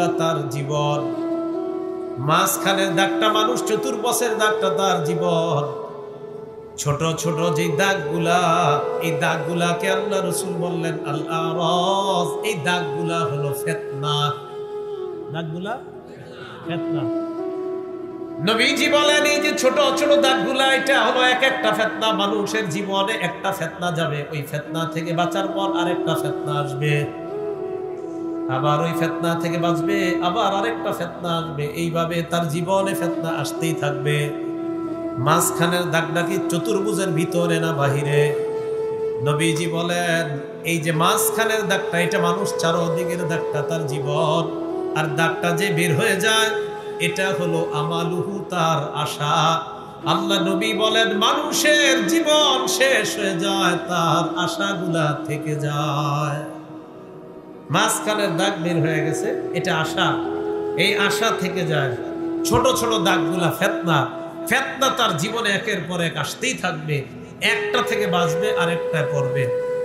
দাগগুলা তার জীবন, মাঝখানের দাগটা মানুষ, চতুর্পাশের দাগটা তার জীবন। ছোট ছোট যে দাগগুলা, এই দাগগুলাকে আল্লাহ রাসূল বললেন আল আরাজ, এই দাগগুলা হলো ফিতনা। দাগগুলা ফিতনা। নবীজি বলেন এই যে ছোট ছোট দাগগুলা, এটা হলো এক একটা ফিতনা। মানুষের জীবনে একটা ফিতনা যাবে, ওই ফিতনা থেকে বাঁচার পর আরেকটা ফিতনা আসবে, আবার ওই ফিতনা থেকে বাঁচবে, আবার আরেকটা ফিতনা আসবে। এইভাবে তার জীবনে ফিতনা আসতেই থাকবে। মাঝখানের দাগটা কি চতুর্ভুজের ভিতরে না বাহিরে? নবীজি বলেন এই যে মাঝখানের দাগটা, এটা মানুষ চারদিকের দাগটা তার জীবন, আর দাগটা যে বের হয়ে যায় এটা হলো আমালুহু, তার আশা। আল্লাহ নবী বলেন মানুষের জীবন শেষ হয়ে যায়, তার আশাগুলা থেকে যায়। মাঝখানের দাগ বের হয়ে গেছে, এটা আশা, এই আশা থেকে যায়। ছোট ছোট দাগগুলা ফিতনা। ফিতনা তার জীবনে একের পর এক আসতেই থাকবে। একটা থেকে বাঁচবে আরেকটায় পড়বে,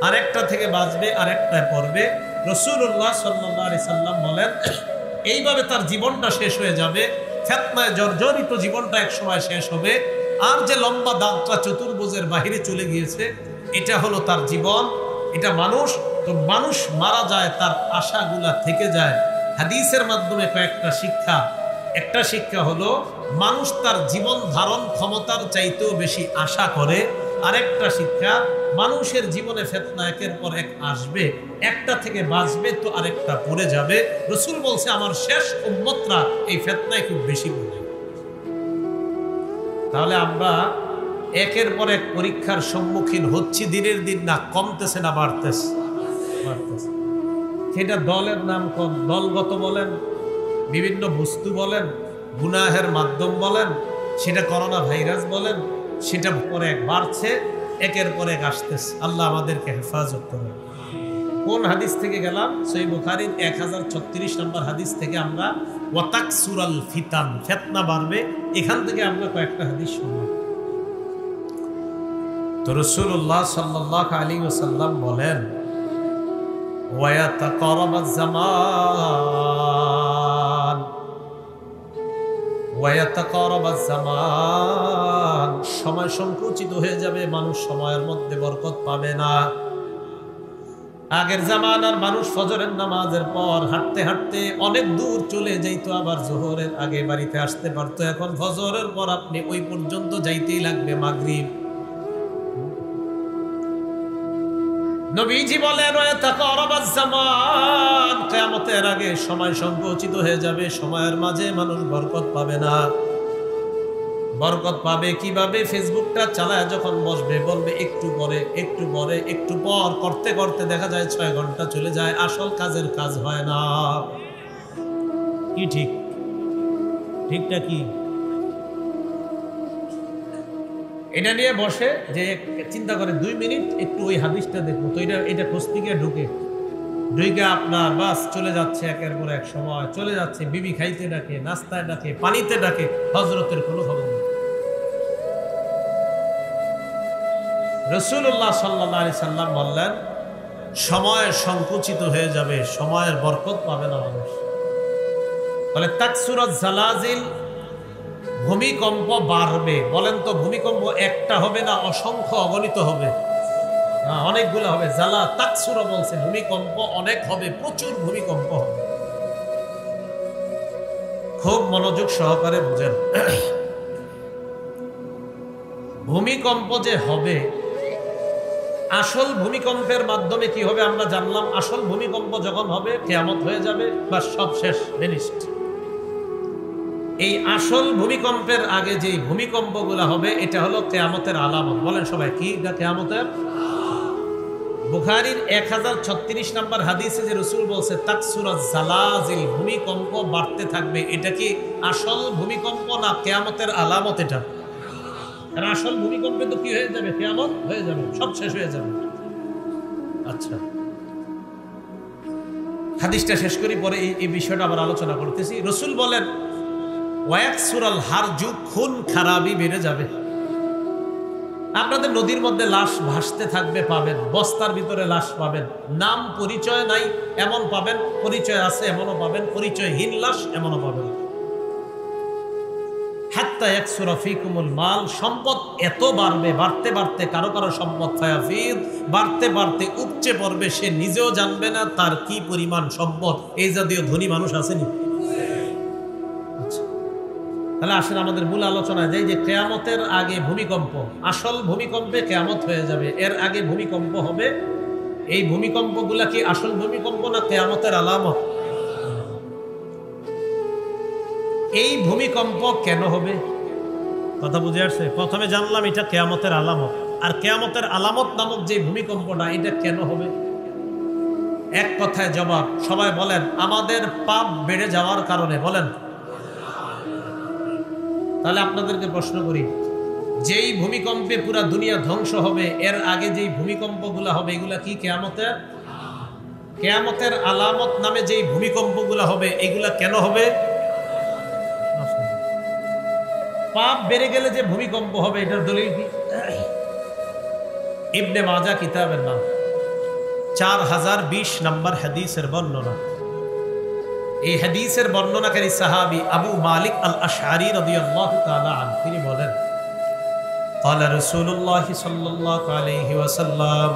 আরেকটা থেকে বাঁচবে আরেকটায় পড়বে। রাসূলুল্লাহ সাল্লাল্লাহু আলাইহি সাল্লাম বলেন এইভাবে তার জীবনটা শেষ হয়ে যাবে। ফিতনায় জর্জরিত জীবনটা এক সময় শেষ হবে। আর যে লম্বা দাগটা চতুর্ভুজের বাহিরে চলে গিয়েছে, এটা হলো তার জীবন, এটা মানুষ। তো মানুষ মারা যায়, তার আশাগুলা থেকে যায়। হাদিসের মাধ্যমে কয়েকটা শিক্ষা। একটা শিক্ষা হলো মানুষ তার জীবন ধারণ ক্ষমতার চাইতেও বেশি আশা করে। আরেকটা শিক্ষা, মানুষের জীবনে ফিতনা একের পর এক আসবে, একটা থেকে বাঁচবে তো আরেকটা পড়ে যাবে। রাসূল বলছে আমার শেষ উম্মতরা এই ফিতনায় খুব বেশি পড়ে। তাহলে আমরা একের পর এক পরীক্ষার সম্মুখীন হচ্ছি, দিনের দিন না কমতেছে না বাড়তেছে? সেটা দলের নাম কোন, দলগত বলেন, বিভিন্ন বস্তু বলেন, গুনাহের মাধ্যম বলেন, সেটা করোনা ভাইরাস বলেন, সেটা পরে এক বাড়ছে, একের পর এক আসতেছে। আল্লাহ আমাদেরকে হেফাজত করুন। কোন হাদিস থেকে গেলাম? সহিহ বুখারীর 1036 নম্বর হাদিস থেকে আমরা ওয়াতাকসুরাল ফিতান, ফিতনা বাড়বে, এখান থেকে আমরা কয়েকটা হাদিস শুনলাম। তো রাসূলুল্লাহ সাল্লাল্লাহু আলাইহি ওয়াসাল্লাম বলেন ওয়ায়াতাকারাবাজ জামান, ওয়ায়াতাকারাবাজ জামান, সময় সংকুচিত হয়ে যাবে, মানুষ সময়ের মধ্যে বরকত পাবে না। আগের জামানার মানুষ ফজরের নামাজের পর হাঁটতে হাঁটতে অনেক দূর চলে যাইতো, আবার যোহরের আগে বাড়িতে আসতে পারতো। এখন ফজরের পর আপনি ওই পর্যন্ত যাইতেই লাগবে মাগরিব। নবীজি বলেন ওয়াতাকারাবাজ জামান, কিয়ামতের আগে সময় সংকুচিত হয়ে যাবে, সময়ের মাঝে মানুষ বরকত পাবে না। বরকত পাবে কিভাবে? ফেসবুকটা চালায় যখন বসবে, বলবে একটু পরে একটু পরে একটু পর, করতে করতে দেখা যায় 6 ঘন্টা চলে যায়, আসল কাজের কাজ হয় না। কি ঠিক? ঠিকটা কি? এটা নিয়ে বসে যে চিন্তা করে 2 মিনিট একটু ওই হাদিসটা দেখবো, তো এটা খোঁজ থেকে ঢুকে আপনার বাস চলে যাচ্ছে, একের পর এক সময় চলে যাচ্ছে। বিবি খাইতে ডাকে, নাস্তায় ডাকে, পানিতে ডাকে, হযরতের কোনো খবর নেই। রাসূলুল্লাহ সাল্লাল্লাহু আলাইহি সাল্লাম বললেন সময় সংকুচিত হয়ে যাবে, সময়ের বরকত পাবে না মানুষ। বলে তাকসুরাজ জালাজিল, ভূমিকম্প বাড়বে। বলেন তো ভূমিকম্প একটা হবে না, অসংখ্য অগণিত হবে, অনেকগুলো হবে। জালা তাকসুরা বলছে ভূমিকম্প অনেক হবে, প্রচুর ভূমিকম্প হবে। খুব মনোযোগ সহকারে বুঝেন। ভূমিকম্প যে হবে, আসল ভূমিকম্পের মাধ্যমে কি হবে আমরা জানলাম। আসল ভূমিকম্প যখন হবে কিয়ামত হয়ে যাবে, বা সব শেষ, ফিনিশড। এই আসল ভূমিকম্পের আগে যে ভূমিকম্পগুলো হবে এটা হলো কিয়ামতের আলামত। বলেন সবাই কি এটা কিয়ামতের? বুখারীর 1036 নম্বর হাদিসে যে রাসূল বলছে তাকসুরাজ জালাজিল, ভূমিকম্প বাড়তে থাকবে, এটা কি আসল ভূমিকম্প না কিয়ামতের আলামত? এটা আসল ভূমিকম্পে তো কি হয়ে যাবে? কিয়ামত হয়ে যাবে, সব শেষ হয়ে যাবে। আচ্ছা, হাদিসটা শেষ করি, পরে এই বিষয়টা আবার আলোচনা করতেছি। রাসূল বলেন ওয়াকসুরাল হারজু, খুন খারাবি বেড়ে যাবে। আপনাদের নদীর মধ্যে লাশ ভাসতে থাকবে, পাবেন বস্তার ভিতরে লাশ পাবেন, নাম পরিচয় নাই এমন পাবেন, পরিচয় আছে এমনও পাবেন, পরিচয়হীন লাশ এমনও পাবেন। হাত্তা ইয়াকসুরা ফীকুমুল মাল, সম্পদ এত বাড়বে, বাড়তে বাড়তে কারো কারো সম্পদ ফায়াফিদ, বাড়তে বাড়তে উপচে পড়বে, সে নিজেও জানবে না তার কি পরিমাণ সম্পদ। এই জাতীয় ধনী মানুষ আসেনি? আচ্ছা, তাহলে আসেন আমাদের মূল আলোচনায় যাই যে কিয়ামতের আগে ভূমিকম্প, আসল ভূমিকম্পে কিয়ামত হয়ে যাবে, এর আগে ভূমিকম্প হবে। এই ভূমিকম্পগুলা কি আসল ভূমিকম্প না কিয়ামতের আলামত? এই ভূমিকম্প কেন হবে? কথা বুঝে আসছে? প্রথমে জানলাম এটা কিয়ামতের আলামত, আর কিয়ামতের আলামত নামক যে ভূমিকম্পটা, এটা কেন হবে? এক কথায় জবাব, সবাই বলেন আমাদের পাপ বেড়ে যাওয়ার কারণে। বলেন। তাহলে আপনাদেরকে প্রশ্ন করি, যেই ভূমিকম্পে পুরা দুনিয়া ধ্বংস হবে, এর আগে যেই ভূমিকম্পগুলো হবে, এগুলা কি কিয়ামতের? কিয়ামতের আলামত নামে যেই ভূমিকম্পগুলো হবে, এগুলা কেন হবে? পাপ বেড়ে গেলে যে ভূমিকম্প হবে, এটার দলিল কি? ইবনে মাজা কিতাবের নাম, 4020 নম্বর হাদিসের বর্ণনা। এই হাদিসের বর্ণনাকারী সাহাবী আবু মালিক আল আশআরী রাদিয়াল্লাহু তাআলা আনহু, তিনি বলেন, ক্বালা রাসূলুল্লাহ সাল্লাল্লাহু আলাইহি ওয়াসাল্লাম,